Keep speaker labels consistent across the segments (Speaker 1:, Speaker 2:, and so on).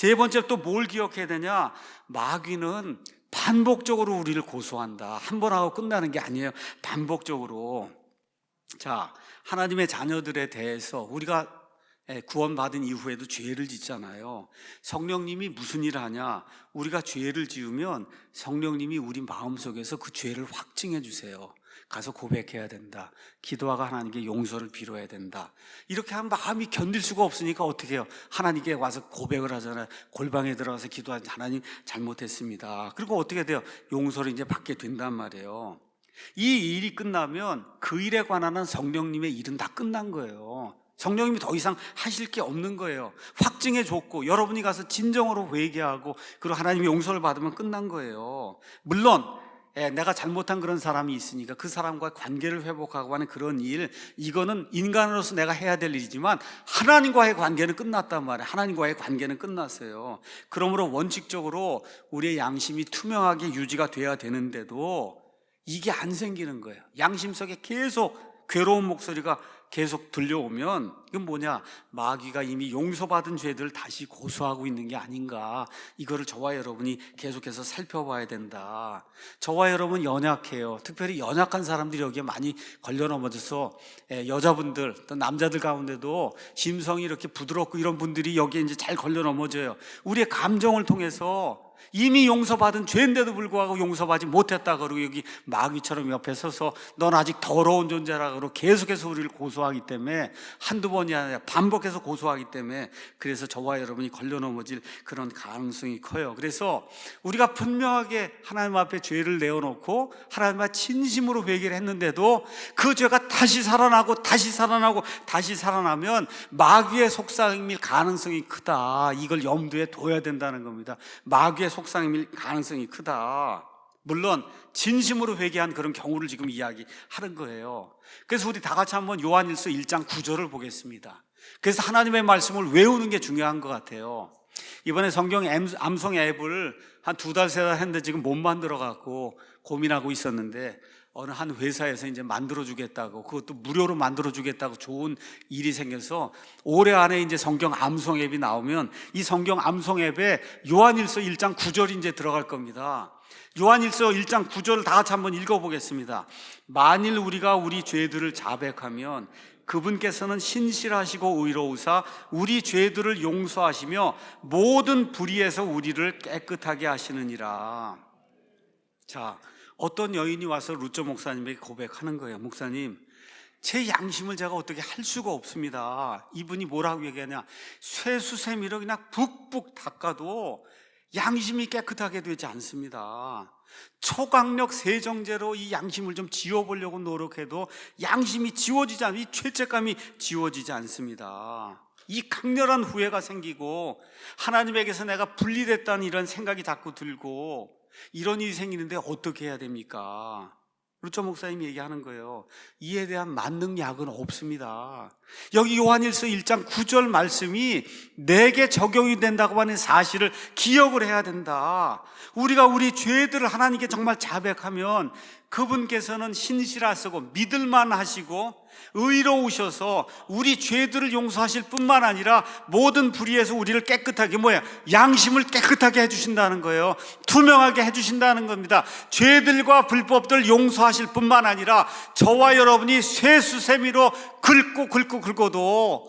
Speaker 1: 세 번째 또 뭘 기억해야 되냐? 마귀는 반복적으로 우리를 고소한다. 한 번 하고 끝나는 게 아니에요. 반복적으로. 자, 하나님의 자녀들에 대해서 우리가 구원받은 이후에도 죄를 짓잖아요. 성령님이 무슨 일을 하냐? 우리가 죄를 지으면 성령님이 우리 마음속에서 그 죄를 확증해 주세요. 가서 고백해야 된다. 기도하고 하나님께 용서를 빌어야 된다. 이렇게 하면 마음이 견딜 수가 없으니까 어떻게 해요? 하나님께 와서 고백을 하잖아요. 골방에 들어가서 기도하지, 하나님 잘못했습니다. 그리고 어떻게 돼요? 용서를 이제 받게 된단 말이에요. 이 일이 끝나면 그 일에 관한 성령님의 일은 다 끝난 거예요. 성령님이 더 이상 하실 게 없는 거예요. 확증해 줬고 여러분이 가서 진정으로 회개하고 그리고 하나님의 용서를 받으면 끝난 거예요. 물론 내가 잘못한 그런 사람이 있으니까 그 사람과 관계를 회복하고 하는 그런 일, 이거는 인간으로서 내가 해야 될 일이지만 하나님과의 관계는 끝났단 말이에요. 하나님과의 관계는 끝났어요. 그러므로 원칙적으로 우리의 양심이 투명하게 유지가 돼야 되는데도 이게 안 생기는 거예요. 양심 속에 계속 괴로운 목소리가 계속 들려오면 이건 뭐냐? 마귀가 이미 용서받은 죄들을 다시 고소하고 있는 게 아닌가. 이거를 저와 여러분이 계속해서 살펴봐야 된다. 저와 여러분 연약해요. 특별히 연약한 사람들이 여기에 많이 걸려 넘어져서 여자분들 또 남자들 가운데도 심성이 이렇게 부드럽고 이런 분들이 여기에 이제 잘 걸려 넘어져요. 우리의 감정을 통해서 이미 용서받은 죄인데도 불구하고 용서받지 못했다 그러고 여기 마귀처럼 옆에 서서 넌 아직 더러운 존재라 그러고 계속해서 우리를 고소하기 때문에 한두 번이 아니라 반복해서 고소하기 때문에 그래서 저와 여러분이 걸려 넘어질 그런 가능성이 커요. 그래서 우리가 분명하게 하나님 앞에 죄를 내어놓고 하나님 앞에 진심으로 회개를 했는데도 그 죄가 다시 살아나고 다시 살아나고 다시 살아나면 마귀의 속삭임일 가능성이 크다. 이걸 염두에 둬야 된다는 겁니다. 마귀의 속삭임일 가능성이 크다. 물론 진심으로 회개한 그런 경우를 지금 이야기하는 거예요. 그래서 우리 다 같이 한번 요한일서 1장 9절을 보겠습니다. 그래서 하나님의 말씀을 외우는 게 중요한 것 같아요. 이번에 성경 암송 앱을 한 2달, 3달 했는데 지금 못 만들어 갖고 고민하고 있었는데 어느 한 회사에서 이제 만들어주겠다고, 그것도 무료로 만들어주겠다고 좋은 일이 생겨서 올해 안에 이제 성경 암송 앱이 나오면 이 성경 암송 앱에 요한일서 1장 9절이 이제 들어갈 겁니다. 요한일서 1장 9절을 다 같이 한번 읽어보겠습니다. 만일 우리가 우리 죄들을 자백하면 그분께서는 신실하시고 의로우사 우리 죄들을 용서하시며 모든 불의에서 우리를 깨끗하게 하시느니라. 자, 어떤 여인이 와서 루저 목사님에게 고백하는 거예요. 목사님, 제 양심을 제가 어떻게 할 수가 없습니다. 이분이 뭐라고 얘기하냐? 쇠수세미로 그냥 북북 닦아도 양심이 깨끗하게 되지 않습니다. 초강력 세정제로 이 양심을 좀 지워보려고 노력해도 양심이 지워지지 않아요. 이 죄책감이 지워지지 않습니다. 이 강렬한 후회가 생기고 하나님에게서 내가 분리됐다는 이런 생각이 자꾸 들고 이런 일이 생기는데 어떻게 해야 됩니까? 루처 목사님이 얘기하는 거예요. 이에 대한 만능 약은 없습니다. 여기 요한일서 1장 9절 말씀이 내게 적용이 된다고 하는 사실을 기억을 해야 된다. 우리가 우리 죄들을 하나님께 정말 자백하면 그분께서는 신실하시고 믿을만 하시고 의로우셔서 우리 죄들을 용서하실 뿐만 아니라 모든 불의에서 우리를 깨끗하게 양심을 깨끗하게 해주신다는 거예요. 투명하게 해주신다는 겁니다. 죄들과 불법들 용서하실 뿐만 아니라 저와 여러분이 쇠수세미로 긁고도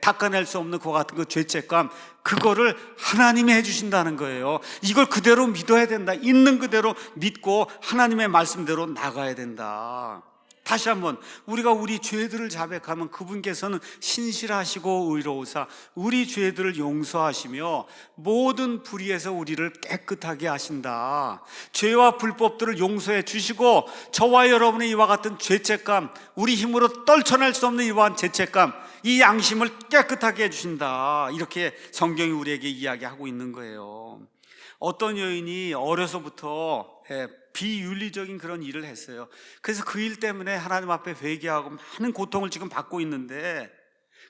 Speaker 1: 닦아낼 수 없는 그와 같은 그 죄책감, 그거를 하나님이 해주신다는 거예요. 이걸 그대로 믿어야 된다. 있는 그대로 믿고 하나님의 말씀대로 나가야 된다. 다시 한번, 우리가 우리 죄들을 자백하면 그분께서는 신실하시고 의로우사 우리 죄들을 용서하시며 모든 불의에서 우리를 깨끗하게 하신다. 죄와 불법들을 용서해 주시고 저와 여러분의 이와 같은 죄책감, 우리 힘으로 떨쳐낼 수 없는 이와 같은 죄책감, 이 양심을 깨끗하게 해주신다. 이렇게 성경이 우리에게 이야기하고 있는 거예요. 어떤 여인이 어려서부터 비윤리적인 그런 일을 했어요. 그래서 그 일 때문에 하나님 앞에 회개하고 많은 고통을 지금 받고 있는데,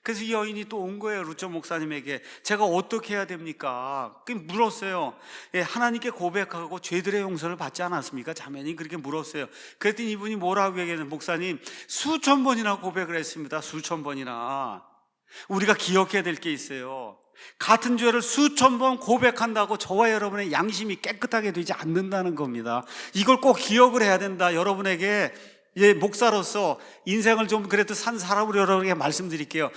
Speaker 1: 그래서 이 여인이 또 온 거예요. 루처 목사님에게. 제가 어떻게 해야 됩니까? 물었어요. 하나님께 고백하고 죄들의 용서를 받지 않았습니까? 자매님 그렇게 물었어요. 그랬더니 이분이 뭐라고 얘기했냐면, 목사님 수천 번이나 고백을 했습니다. 수천 번이나. 우리가 기억해야 될 게 있어요. 같은 죄를 수천 번 고백한다고 저와 여러분의 양심이 깨끗하게 되지 않는다는 겁니다. 이걸 꼭 기억을 해야 된다. 여러분에게 목사로서 인생을 좀 그래도 산 사람으로 여러분에게 말씀드릴게요.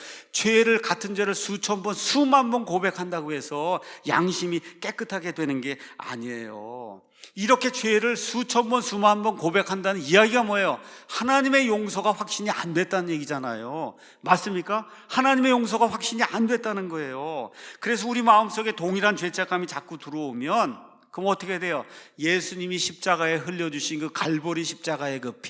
Speaker 1: 같은 죄를 수천 번, 수만 번 고백한다고 해서 양심이 깨끗하게 되는 게 아니에요. 이렇게 죄를 수천 번, 수만 번 고백한다는 이야기가 뭐예요? 하나님의 용서가 확신이 안 됐다는 얘기잖아요. 맞습니까? 하나님의 용서가 확신이 안 됐다는 거예요. 그래서 우리 마음속에 동일한 죄책감이 자꾸 들어오면 그럼 어떻게 돼요? 예수님이 십자가에 흘려주신 그 갈보리 십자가의 그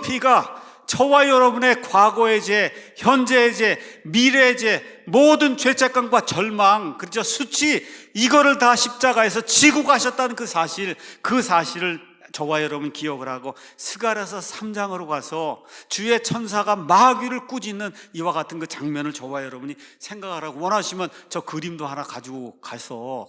Speaker 1: 피가 저와 여러분의 과거의 죄, 현재의 죄, 미래의 죄, 모든 죄책감과 절망, 그렇죠? 수치, 이거를 다 십자가에서 지고 가셨다는 그 사실을 저와 여러분 기억을 하고 스가랴서 3장으로 가서 주의 천사가 마귀를 꾸짖는 이와 같은 그 장면을 저와 여러분이 생각하라고 원하시면 저 그림도 하나 가지고 가서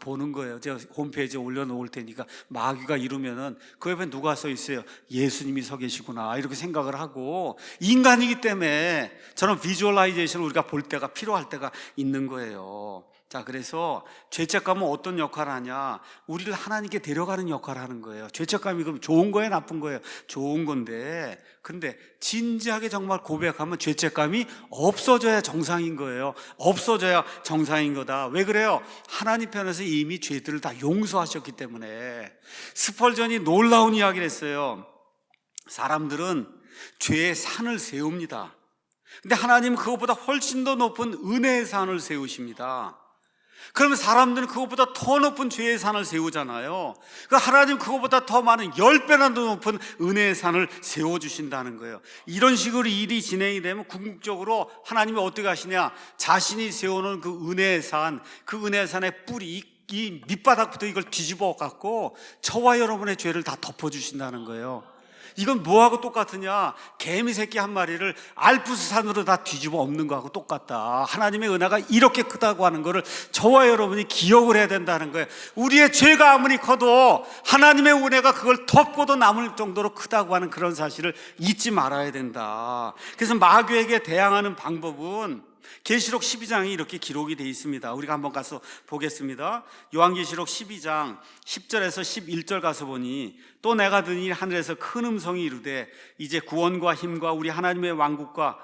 Speaker 1: 보는 거예요. 제가 홈페이지에 올려놓을 테니까 마귀가 이루면은 그 옆에 누가 서 있어요? 예수님이 서 계시구나 이렇게 생각을 하고, 인간이기 때문에 저는 비주얼라이제이션을 우리가 볼 때가 필요할 때가 있는 거예요. 자, 그래서 죄책감은 어떤 역할을 하냐? 우리를 하나님께 데려가는 역할을 하는 거예요. 죄책감이 그럼 좋은 거예요, 나쁜 거예요? 좋은 건데, 근데 진지하게 정말 고백하면 죄책감이 없어져야 정상인 거예요. 없어져야 정상인 거다. 왜 그래요? 하나님 편에서 이미 죄들을 다 용서하셨기 때문에. 스펄전이 놀라운 이야기를 했어요. 사람들은 죄의 산을 세웁니다. 근데 하나님은 그것보다 훨씬 더 높은 은혜의 산을 세우십니다. 그러면 사람들은 그것보다 더 높은 죄의 산을 세우잖아요. 하나님 그것보다 더 많은 10배나 더 높은 은혜의 산을 세워주신다는 거예요. 이런 식으로 일이 진행이 되면 궁극적으로 하나님이 어떻게 하시냐? 자신이 세우는 그 은혜의 산의 뿌리, 이 밑바닥부터 이걸 뒤집어 갖고 저와 여러분의 죄를 다 덮어주신다는 거예요. 이건 뭐하고 똑같으냐? 개미 새끼 한 마리를 알프스 산으로 다 뒤집어 엎는 거하고 똑같다. 하나님의 은혜가 이렇게 크다고 하는 거를 저와 여러분이 기억을 해야 된다는 거예요. 우리의 죄가 아무리 커도 하나님의 은혜가 그걸 덮고도 남을 정도로 크다고 하는 그런 사실을 잊지 말아야 된다. 그래서 마귀에게 대항하는 방법은 계시록 12장이 이렇게 기록이 되어 있습니다. 우리가 한번 가서 보겠습니다. 요한계시록 12장 10절에서 11절 가서 보니, 또 내가 듣니 하늘에서 큰 음성이 이르되 이제 구원과 힘과 우리 하나님의 왕국과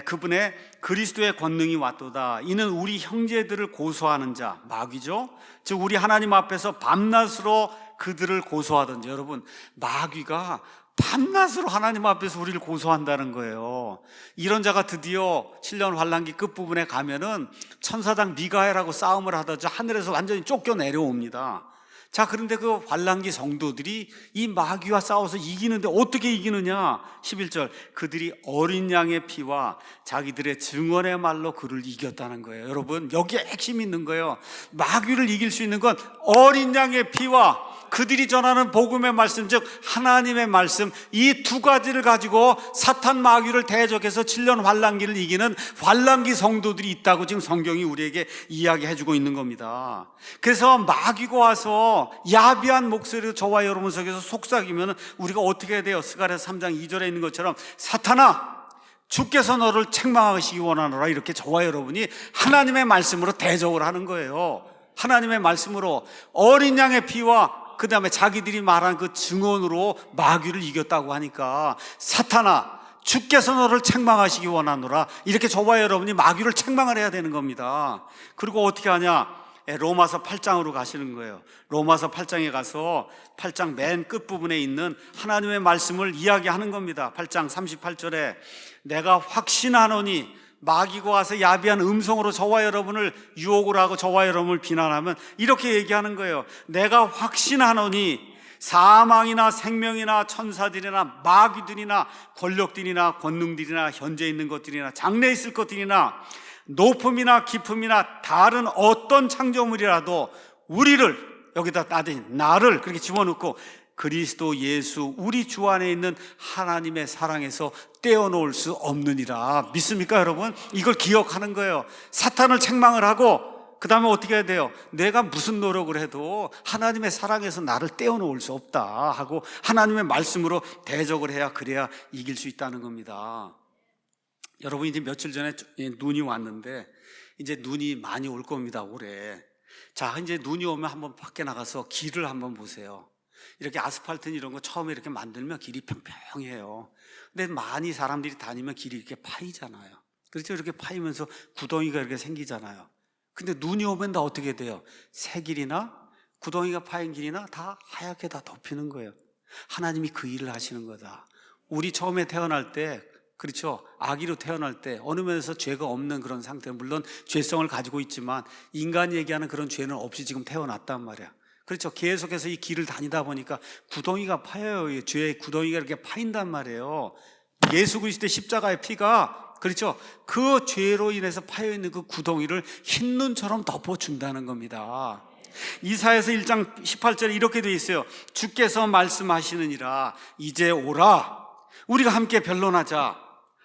Speaker 1: 그분의 그리스도의 권능이 왔도다. 이는 우리 형제들을 고소하는 자, 마귀죠. 즉 우리 하나님 앞에서 밤낮으로 그들을 고소하던지. 여러분, 마귀가 밤낮으로 하나님 앞에서 우리를 고소한다는 거예요. 이런 자가 드디어 7년 환란기 끝부분에 가면은 천사장 미가엘하고 싸움을 하다가 하늘에서 완전히 쫓겨 내려옵니다. 자, 그런데 그 환란기 성도들이 이 마귀와 싸워서 이기는데 어떻게 이기느냐? 11절, 그들이 어린 양의 피와 자기들의 증언의 말로 그를 이겼다는 거예요. 여러분, 여기에 핵심이 있는 거예요. 마귀를 이길 수 있는 건 어린 양의 피와 그들이 전하는 복음의 말씀, 즉 하나님의 말씀, 이 두 가지를 가지고 사탄 마귀를 대적해서 7년 환란기를 이기는 환란기 성도들이 있다고 지금 성경이 우리에게 이야기해주고 있는 겁니다. 그래서 마귀가 와서 야비한 목소리로 저와 여러분 속에서 속삭이면 우리가 어떻게 해야 돼요? 스가랴서 3장 2절에 있는 것처럼, 사탄아, 주께서 너를 책망하시기 원하노라, 이렇게 저와 여러분이 하나님의 말씀으로 대적을 하는 거예요. 하나님의 말씀으로 어린 양의 피와 그 다음에 자기들이 말한 그 증언으로 마귀를 이겼다고 하니까, 사탄아, 주께서 너를 책망하시기 원하노라, 이렇게 저와 여러분이 마귀를 책망을 해야 되는 겁니다. 그리고 어떻게 하냐? 로마서 8장으로 가시는 거예요. 로마서 8장에 가서 8장 맨 끝부분에 있는 하나님의 말씀을 이야기하는 겁니다. 8장 38절에 내가 확신하노니, 마귀가 와서 야비한 음성으로 저와 여러분을 유혹을 하고 저와 여러분을 비난하면 이렇게 얘기하는 거예요. 내가 확신하노니 사망이나 생명이나 천사들이나 마귀들이나 권력들이나 권능들이나 현재 있는 것들이나 장래 있을 것들이나 높음이나 깊음이나 다른 어떤 창조물이라도 우리를, 여기다 나를 그렇게 집어넣고 그리스도 예수 우리 주 안에 있는 하나님의 사랑에서 떼어놓을 수 없느니라. 믿습니까, 여러분? 이걸 기억하는 거예요. 사탄을 책망을 하고 그 다음에 어떻게 해야 돼요? 내가 무슨 노력을 해도 하나님의 사랑에서 나를 떼어놓을 수 없다 하고 하나님의 말씀으로 대적을 해야, 그래야 이길 수 있다는 겁니다. 여러분, 이제 며칠 전에 눈이 왔는데 이제 눈이 많이 올 겁니다, 올해. 자, 이제 눈이 오면 한번 밖에 나가서 길을 한번 보세요. 이렇게 아스팔트 이런 거 처음에 이렇게 만들면 길이 평평해요. 근데 많이 사람들이 다니면 길이 이렇게 파이잖아요. 그렇죠? 이렇게 파이면서 구덩이가 이렇게 생기잖아요. 근데 눈이 오면 다 어떻게 돼요? 새 길이나 구덩이가 파인 길이나 다 하얗게 다 덮이는 거예요. 하나님이 그 일을 하시는 거다. 우리 처음에 태어날 때, 그렇죠, 아기로 태어날 때 어느 면에서 죄가 없는 그런 상태, 물론 죄성을 가지고 있지만 인간이 얘기하는 그런 죄는 없이 지금 태어났단 말이야. 그렇죠. 계속해서 이 길을 다니다 보니까 구덩이가 파여요. 죄의 구덩이가 이렇게 파인단 말이에요. 예수 그리스도의 십자가의 피가, 그렇죠, 그 죄로 인해서 파여있는 그 구덩이를 흰 눈처럼 덮어준다는 겁니다. 이사야서 1장 18절에 이렇게 되어 있어요. 주께서 말씀하시느니라 이제 오라. 우리가 함께 변론하자.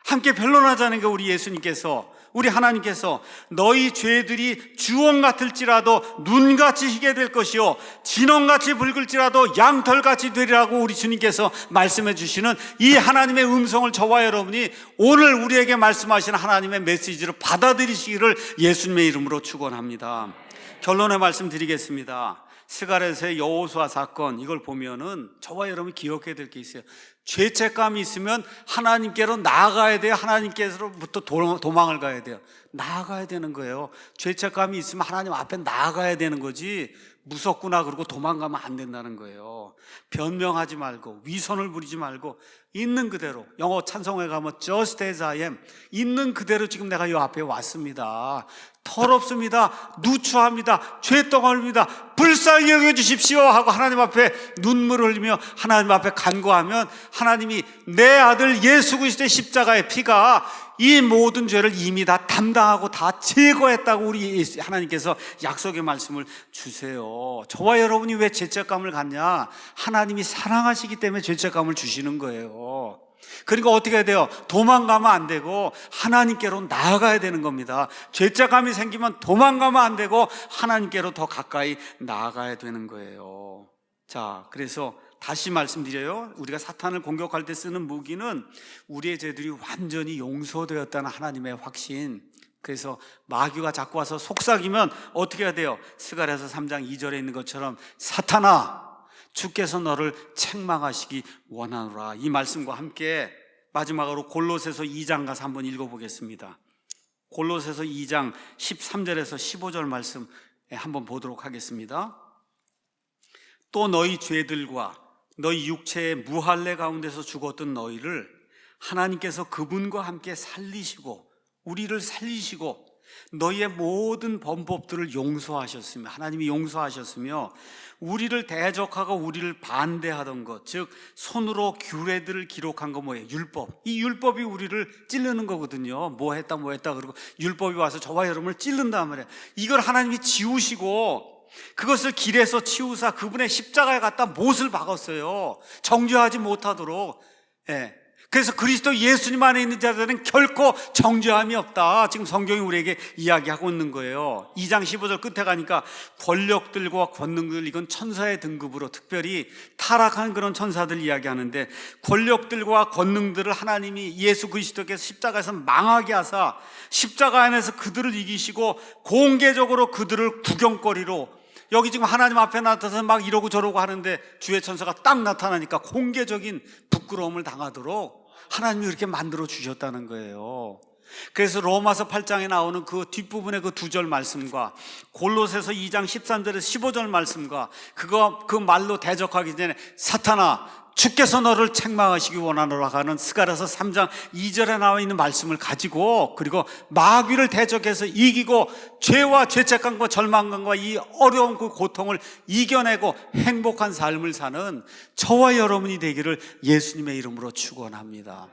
Speaker 1: 함께 변론하자는 게 우리 예수님께서, 우리 하나님께서 너희 죄들이 주홍 같을지라도 눈같이 희게 될 것이요 진홍같이 붉을지라도 양털같이 되리라고 우리 주님께서 말씀해 주시는 이 하나님의 음성을 저와 여러분이 오늘 우리에게 말씀하시는 하나님의 메시지를 받아들이시기를 예수님의 이름으로 축원합니다. 결론의 말씀 드리겠습니다. 스가랴서의 여호수아 사건, 이걸 보면은 저와 여러분이 기억해야 될 게 있어요. 죄책감이 있으면 하나님께로 나아가야 돼요. 하나님께로부터 도망을 가야 돼요. 나아가야 되는 거예요. 죄책감이 있으면 하나님 앞에 나아가야 되는 거지, 무섭구나 그러고 도망가면 안 된다는 거예요. 변명하지 말고 위선을 부리지 말고 있는 그대로, 영어 찬송에 가면 just as I am, 있는 그대로 지금 내가 이 앞에 왔습니다. 더럽습니다. 누추합니다. 죄덩어리입니다. 불쌍히 여겨주십시오 하고 하나님 앞에 눈물을 흘리며 하나님 앞에 간구하면 하나님이 내 아들 예수 그리스도의 십자가의 피가 이 모든 죄를 이미 다 담당하고 다 제거했다고 우리 하나님께서 약속의 말씀을 주세요. 저와 여러분이 왜 죄책감을 갖냐? 하나님이 사랑하시기 때문에 죄책감을 주시는 거예요. 그러니까 어떻게 해야 돼요? 도망가면 안 되고 하나님께로 나아가야 되는 겁니다. 죄책감이 생기면 도망가면 안 되고 하나님께로 더 가까이 나아가야 되는 거예요. 자, 그래서 다시 말씀드려요. 우리가 사탄을 공격할 때 쓰는 무기는 우리의 죄들이 완전히 용서되었다는 하나님의 확신. 그래서 마귀가 자꾸 와서 속삭이면 어떻게 해야 돼요? 스가랴서 3장 2절에 있는 것처럼 사탄아, 주께서 너를 책망하시기 원하노라. 이 말씀과 함께 마지막으로 골로새서 2장 가서 한번 읽어보겠습니다. 골로새서 2장 13절에서 15절 말씀 한번 보도록 하겠습니다. 또 너희 죄들과 너희 육체의 무할례 가운데서 죽었던 너희를 하나님께서 그분과 함께 살리시고 우리를 살리시고 너희의 모든 범법들을 용서하셨으며, 하나님이 용서하셨으며 우리를 대적하고 우리를 반대하던 것, 즉 손으로 규례들을 기록한 거 뭐예요? 율법. 이 율법이 우리를 찌르는 거거든요. 뭐 했다 그러고 율법이 와서 저와 여러분을 찌른단 말이에요. 이걸 하나님이 지우시고 그것을 길에서 치우사 그분의 십자가에 갖다 못을 박았어요. 정죄하지 못하도록. 그래서 그리스도 예수님 안에 있는 자들은 결코 정죄함이 없다. 지금 성경이 우리에게 이야기하고 있는 거예요. 2장 15절 끝에 가니까 권력들과 권능들, 이건 천사의 등급으로 특별히 타락한 그런 천사들 이야기하는데, 권력들과 권능들을 하나님이 예수 그리스도께서 십자가에서 망하게 하사 십자가 안에서 그들을 이기시고 공개적으로 그들을 구경거리로, 여기 지금 하나님 앞에 나타나서 막 이러고 저러고 하는데 주의 천사가 딱 나타나니까 공개적인 부끄러움을 당하도록 하나님이 이렇게 만들어 주셨다는 거예요. 그래서 로마서 8장에 나오는 그 뒷부분의 그 2절 말씀과 골로새서 2장 13절에서 15절 말씀과 그 말로 대적하기 전에 사탄아, 주께서 너를 책망하시기 원하노라 하는 스가랴서 3장 2절에 나와 있는 말씀을 가지고, 그리고 마귀를 대적해서 이기고 죄와 죄책감과 절망감과 이 어려운 그 고통을 이겨내고 행복한 삶을 사는 저와 여러분이 되기를 예수님의 이름으로 축원합니다.